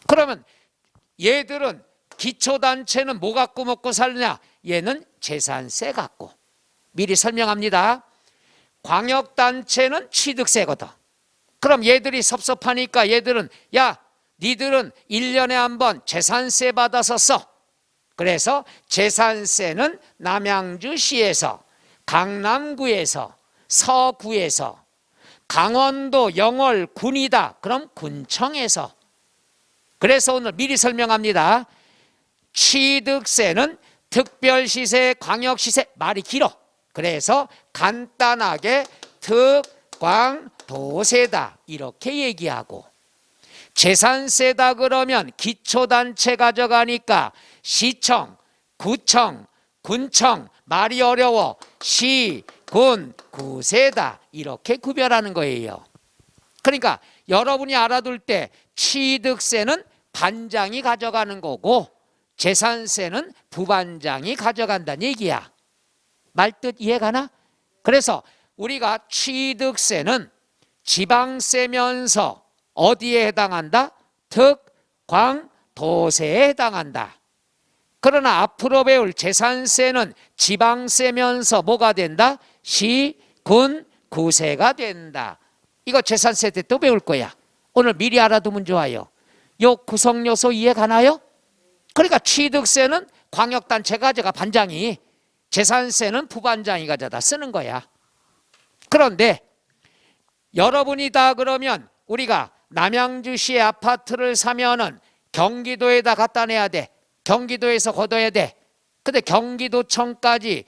그러면 얘들은 기초단체는 뭐 갖고 먹고 살느냐? 얘는 재산세 갖고. 미리 설명합니다. 광역단체는 취득세거든. 그럼 얘들이 섭섭하니까 얘들은 야 니들은 1년에 한 번 재산세 받아서 써. 그래서 재산세는 남양주시에서, 강남구에서, 서구에서, 강원도 영월 군이다. 그럼 군청에서. 그래서 오늘 미리 설명합니다. 취득세는 특별시세, 광역시세. 말이 길어. 그래서 간단하게 특광도세다 이렇게 얘기하고, 재산세다 그러면 기초단체 가져가니까 시청, 구청, 군청. 말이 어려워. 시, 군, 구세다 이렇게 구별하는 거예요. 그러니까 여러분이 알아둘 때 취득세는 반장이 가져가는 거고 재산세는 부반장이 가져간다는 얘기야. 말뜻 이해가나? 그래서 우리가 취득세는 지방세면서 어디에 해당한다? 특광도세에 해당한다. 그러나 앞으로 배울 재산세는 지방세면서 뭐가 된다? 시, 군, 구세가 된다. 이거 재산세 때 또 배울 거야. 오늘 미리 알아두면 좋아요. 요 구성요소 이해가나요? 그러니까 취득세는 광역단체가 가져가 반장이, 재산세는 부반장이 가져다 쓰는 거야. 그런데 여러분이 다 그러면 우리가 남양주시에 아파트를 사면은 경기도에다 갖다 내야 돼. 경기도에서 걷어야 돼. 근데 경기도청까지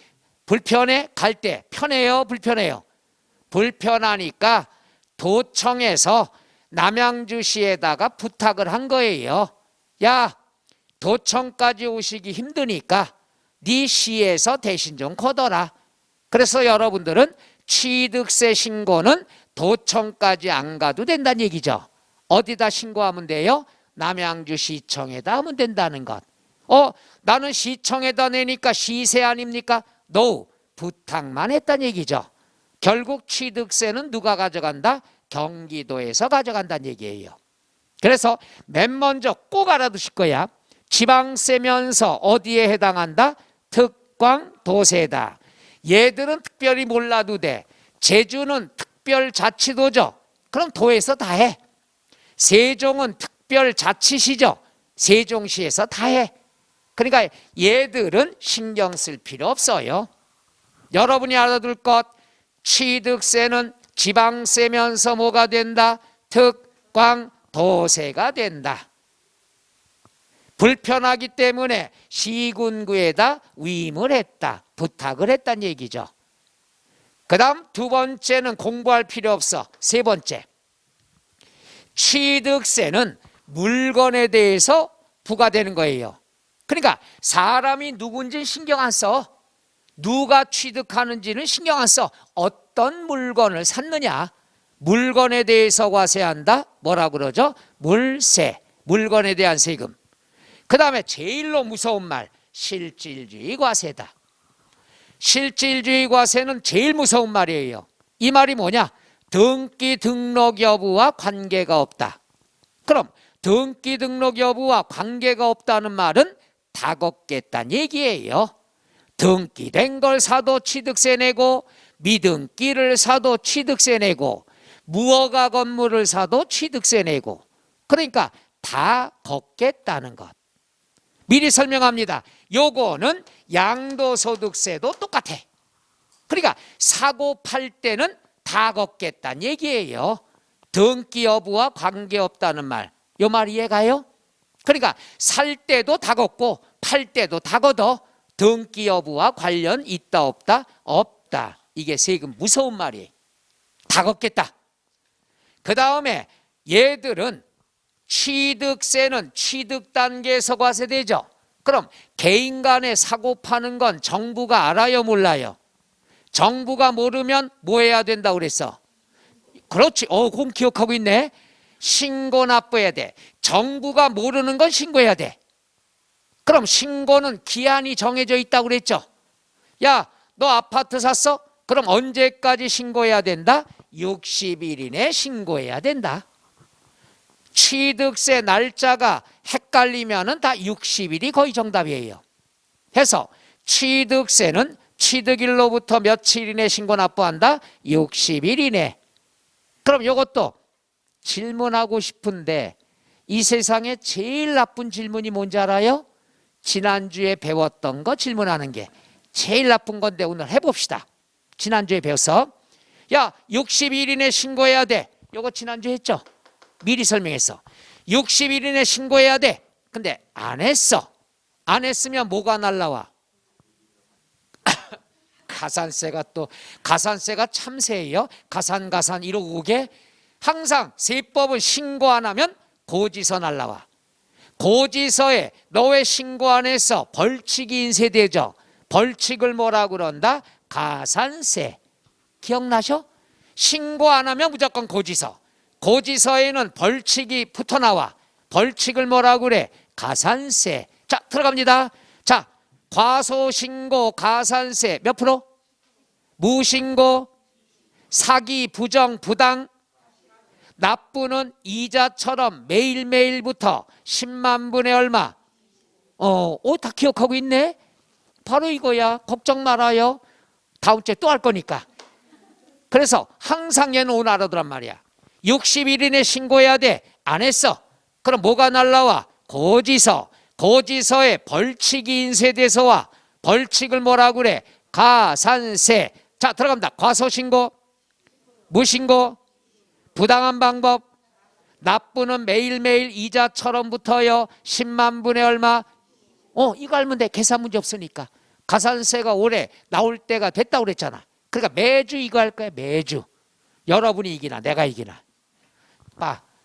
불편해? 갈 때 편해요? 불편해요? 불편하니까 도청에서 남양주시에다가 부탁을 한 거예요. 야, 도청까지 오시기 힘드니까 네 시에서 대신 좀 걷어라. 그래서 여러분들은 취득세 신고는 도청까지 안 가도 된다는 얘기죠. 어디다 신고하면 돼요? 남양주시청에다 하면 된다는 것. 나는 시청에다 내니까 시세 아닙니까? No, 부탁만 했다는 얘기죠. 결국 취득세는 누가 가져간다? 경기도에서 가져간다는 얘기예요. 그래서 맨 먼저 꼭 알아두실 거야. 지방세면서 어디에 해당한다? 특광도세다. 얘들은 특별히 몰라도 돼. 제주는 특별자치도죠. 그럼 도에서 다 해. 세종은 특별자치시죠. 세종시에서 다 해. 그러니까 얘들은 신경 쓸 필요 없어요. 여러분이 알아둘 것, 취득세는 지방세면서 뭐가 된다? 특광도세가 된다. 불편하기 때문에 시군구에다 위임을 했다. 부탁을 했다는 얘기죠. 그 다음 두 번째는 공부할 필요 없어. 세 번째, 취득세는 물건에 대해서 부과되는 거예요. 그러니까 사람이 누군지 신경 안 써. 누가 취득하는지는 신경 안 써. 어떤 물건을 샀느냐, 물건에 대해서 과세한다. 뭐라고 그러죠? 물세. 물건에 대한 세금. 그 다음에 제일로 무서운 말, 실질주의 과세다. 실질주의 과세는 제일 무서운 말이에요. 이 말이 뭐냐? 등기 등록 여부와 관계가 없다. 그럼 등기 등록 여부와 관계가 없다는 말은 다 걷겠다는 얘기예요. 등기된 걸 사도 취득세 내고, 미등기를 사도 취득세 내고, 무허가 건물을 사도 취득세 내고, 그러니까 다 걷겠다는 것. 미리 설명합니다. 요거는 양도소득세도 똑같아. 그러니까 사고 팔 때는 다 걷겠다는 얘기예요. 등기 여부와 관계없다는 말, 요 말 이해가요? 그러니까 살 때도 다 걷고 팔 때도 다 걷어. 등기 여부와 관련 있다 없다? 없다. 이게 세금 무서운 말이에요. 다 걷겠다. 그 다음에 얘들은 취득세는 취득 단계에서 과세되죠. 그럼 개인 간에 사고 파는 건 정부가 알아요, 몰라요? 정부가 모르면 뭐 해야 된다고 그랬어? 그렇지. 그건 기억하고 있네. 신고 납부해야 돼. 정부가 모르는 건 신고해야 돼. 그럼 신고는 기한이 정해져 있다고 그랬죠. 야, 너 아파트 샀어? 그럼 언제까지 신고해야 된다? 60일 이내 신고해야 된다. 취득세 날짜가 헷갈리면은 다 60일이 거의 정답이에요. 해서 취득세는 취득일로부터 며칠 이내 신고 납부한다? 60일 이내. 그럼 이것도 질문하고 싶은데 이 세상에 제일 나쁜 질문이 뭔지 알아요? 지난주에 배웠던 거 질문하는 게 제일 나쁜 건데 오늘 해봅시다. 지난주에 배웠어. 야, 60일 이내 신고해야 돼. 이거 지난주에 했죠? 미리 설명했어. 60일 이내 신고해야 돼. 근데 안 했어. 안 했으면 뭐가 날라와? 가산세가 참세예요. 가산 이러고 오게. 항상 세법은 신고 안 하면 고지서 날라와. 고지서에 너 왜 신고 안 했어? 벌칙이 인쇄되죠. 벌칙을 뭐라 그런다? 가산세. 기억나셔? 신고 안 하면 무조건 고지서. 고지서에는 벌칙이 붙어 나와. 벌칙을 뭐라 그래? 가산세. 자, 들어갑니다. 자, 과소신고 가산세 몇 프로? 무신고, 사기, 부정, 부당. 납부는 이자처럼 매일매일부터 10만 분의 얼마? 다 기억하고 있네. 바로 이거야. 걱정 말아요. 다음 주에 또 할 거니까. 그래서 항상 얘는 오늘 알아두란 말이야. 60일 이내 신고해야 돼. 안 했어. 그럼 뭐가 날라와? 고지서. 고지서에 벌칙이 인쇄돼서 와. 벌칙을 뭐라 그래? 가산세. 자, 들어갑니다. 과소신고, 무신고, 부당한 방법. 납부는 매일매일 이자처럼 붙어요. 10만 분의 얼마? 이거 알면 돼. 계산 문제 없으니까. 가산세가 올해 나올 때가 됐다고 그랬잖아. 그러니까 매주 이거 할 거야. 매주. 여러분이 이기나 내가 이기나.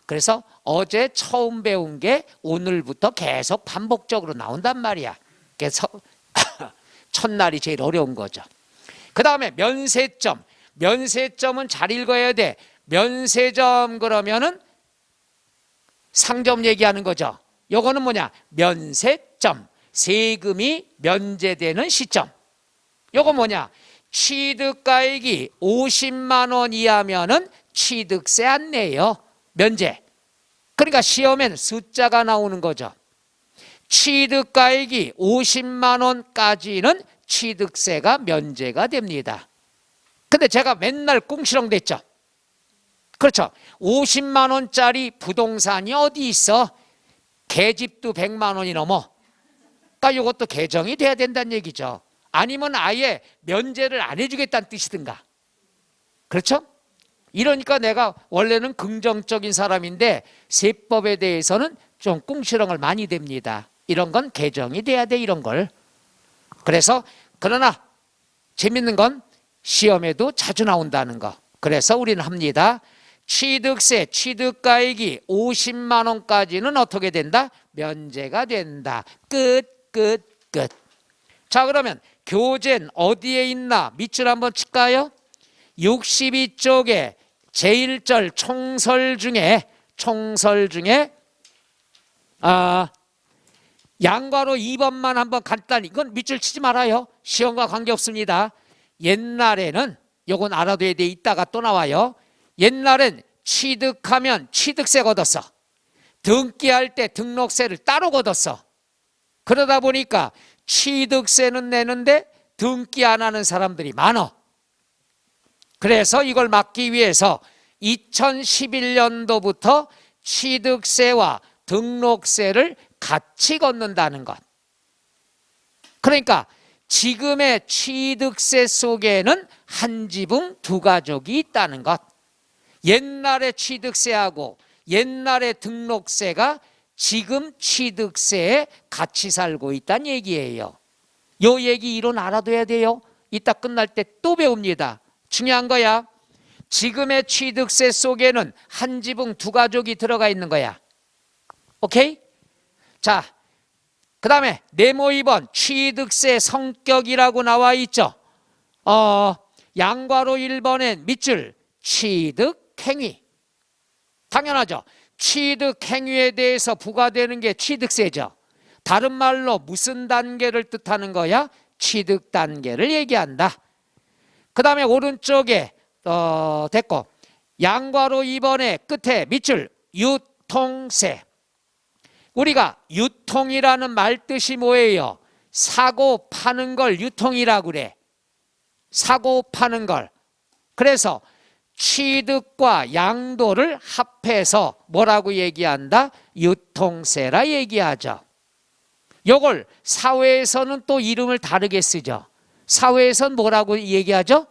그래서 어제 처음 배운 게 오늘부터 계속 반복적으로 나온단 말이야. 그래서 첫날이 제일 어려운 거죠. 그 다음에 면세점. 면세점은 잘 읽어야 돼. 면세점 그러면은 상점 얘기하는 거죠. 요거는 뭐냐? 면세점. 세금이 면제되는 시점. 요거 뭐냐? 취득가액이 50만 원 이하면은 취득세 안 내요. 면제. 그러니까 시험엔 숫자가 나오는 거죠. 취득가액이 50만 원까지는 취득세가 면제가 됩니다. 근데 제가 맨날 꿍시렁 됐죠. 그렇죠. 50만 원짜리 부동산이 어디 있어? 계집도 100만 원이 넘어. 그러니까 이것도 개정이 돼야 된다는 얘기죠. 아니면 아예 면제를 안 해주겠다는 뜻이든가. 그렇죠? 이러니까 내가 원래는 긍정적인 사람인데 세법에 대해서는 좀 꿍시렁을 많이 됩니다. 이런 건 개정이 돼야 돼, 이런 걸. 그래서 그러나 재밌는 건 시험에도 자주 나온다는 거. 그래서 우리는 합니다. 취득세, 취득가액이 50만 원까지는 어떻게 된다? 면제가 된다. 끝. 자, 그러면 교재는 어디에 있나? 밑줄 한번 칠까요? 62쪽에 제1절 총설 중에 양괄호 2번만 한번 간단히, 이건 밑줄 치지 말아요. 시험과 관계없습니다. 옛날에는 요건 알아둬야 돼. 이따가 또 나와요. 옛날엔 취득하면 취득세 걷었어. 등기할 때 등록세를 따로 걷었어. 그러다 보니까 취득세는 내는데 등기 안 하는 사람들이 많아. 그래서 이걸 막기 위해서 2011년도부터 취득세와 등록세를 같이 걷는다는 것. 그러니까 지금의 취득세 속에는 한 지붕 두 가족이 있다는 것. 옛날의 취득세하고 옛날의 등록세가 지금 취득세에 같이 살고 있다는 얘기예요. 요 얘기 이론 알아둬야 돼요. 이따 끝날 때 또 배웁니다. 중요한 거야. 지금의 취득세 속에는 한 지붕 두 가족이 들어가 있는 거야. 오케이? 자, 그 다음에 네모 2번 취득세 성격이라고 나와 있죠. 양괄호 1번엔 밑줄 취득행위. 당연하죠. 취득행위에 대해서 부과되는 게 취득세죠. 다른 말로 무슨 단계를 뜻하는 거야? 취득 단계를 얘기한다. 그 다음에 오른쪽에 됐고 양괄호 2번의 끝에 밑줄 유통세. 우리가 유통이라는 말 뜻이 뭐예요? 사고 파는 걸 유통이라고 그래. 사고 파는 걸. 그래서 취득과 양도를 합해서 뭐라고 얘기한다? 유통세라 얘기하죠. 요걸 사회에서는 또 이름을 다르게 쓰죠. 사회에서는 뭐라고 얘기하죠?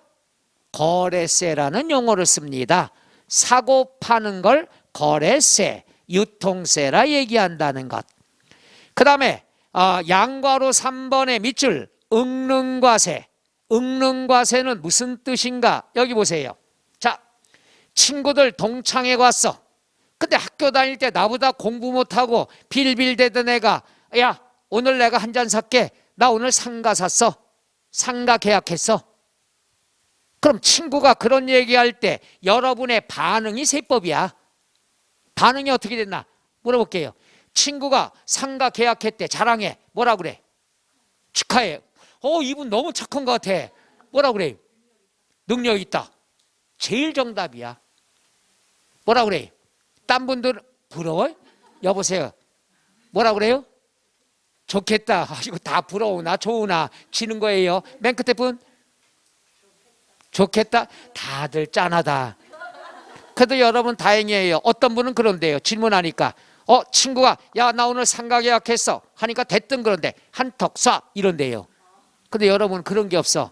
거래세라는 용어를 씁니다. 사고 파는 걸 거래세, 유통세라 얘기한다는 것. 그 다음에 양괄호 3번의 밑줄 응능과세. 응능과세는 무슨 뜻인가? 여기 보세요. 자, 친구들 동창회 갔어. 근데 학교 다닐 때 나보다 공부 못하고 빌빌대던 애가 야 오늘 내가 한 잔 살게. 나 오늘 상가 샀어. 상가 계약했어. 그럼 친구가 그런 얘기할 때 여러분의 반응이 세법이야. 반응이 어떻게 됐나 물어볼게요. 친구가 상가 계약했대. 자랑해. 뭐라 그래? 축하해. 이분 너무 착한 것 같아. 뭐라 그래? 능력 있다. 제일 정답이야. 뭐라 그래? 딴 분들 부러워? 여보세요. 뭐라 그래요? 좋겠다. 이거 다 부러우나 좋으나 지는 거예요. 맨 끝에 분 좋겠다. 다들 짠하다. 그래도 여러분 다행이에요. 어떤 분은 그런데요. 질문하니까 친구가 야 나 오늘 상가 계약했어 하니까 대뜸 그런데 한턱 쏴 이런데요. 근데 여러분 그런 게 없어.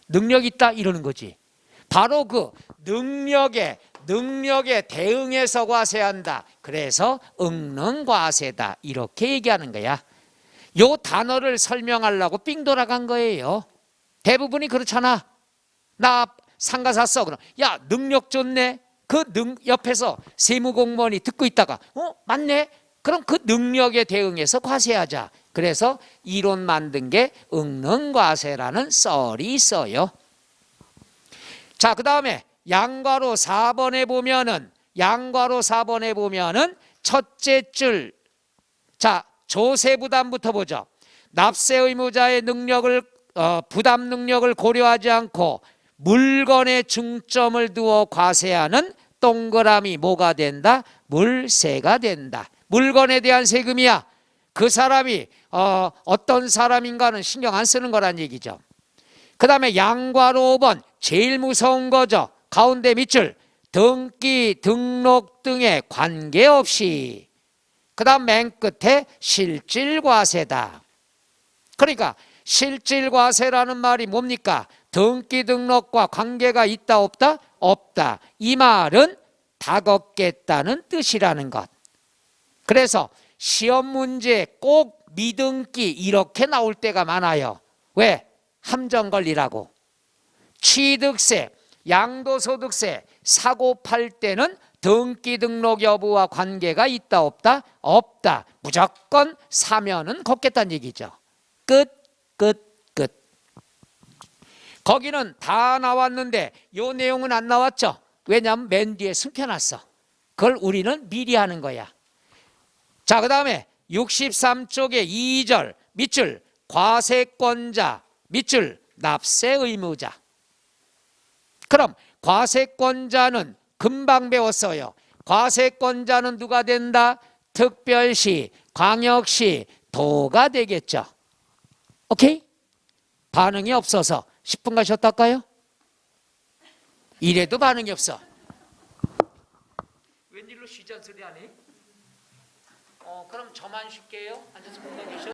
능력 있다 이러는 거지. 바로 그 능력에 대응해서 과세한다. 그래서 응능과세다 이렇게 얘기하는 거야. 요 단어를 설명하려고 삥 돌아간 거예요. 대부분이 그렇잖아. 나 상가 샀어. 그럼 야 능력 좋네. 그 옆에서 세무공무원이 듣고 있다가 맞네. 그럼 그 능력에 대응해서 과세하자. 그래서 이론 만든 게 응능과세라는 썰이 있어요. 자, 그 다음에 양괄호 4번에 보면은 첫째 줄, 자 조세부담부터 보죠. 납세 의무자의 능력을 부담 능력을 고려하지 않고 물건에 중점을 두어 과세하는 동그라미 뭐가 된다? 물세가 된다. 물건에 대한 세금이야. 그 사람이 어떤 사람인가는 신경 안 쓰는 거란 얘기죠. 그 다음에 양괄호 5번 제일 무서운 거죠. 가운데 밑줄 등기 등록 등에 관계없이. 그 다음 맨 끝에 실질과세다. 그러니까 실질과세라는 말이 뭡니까? 등기 등록과 관계가 있다 없다? 없다. 이 말은 다 걷겠다는 뜻이라는 것. 그래서 시험 문제에 꼭 미등기 이렇게 나올 때가 많아요. 왜? 함정 걸리라고. 취득세, 양도소득세, 사고 팔 때는 등기 등록 여부와 관계가 있다 없다? 없다. 무조건 사면은 걷겠다는 얘기죠. 끝. 거기는 다 나왔는데 요 내용은 안 나왔죠. 왜냐하면 맨 뒤에 숨겨놨어. 그걸 우리는 미리 하는 거야. 자, 그 다음에 63쪽에 2절 밑줄 과세권자 밑줄 납세 의무자. 그럼 과세권자는 금방 배웠어요. 과세권자는 누가 된다? 특별시, 광역시, 도가 되겠죠. 오케이? 반응이 없어서 10분 가셨다 할까요? 이래도 반응이 없어. 웬일로 쉬잔 소리 하니? 그럼 저만 쉴게요. 앉아서 금방 계셔.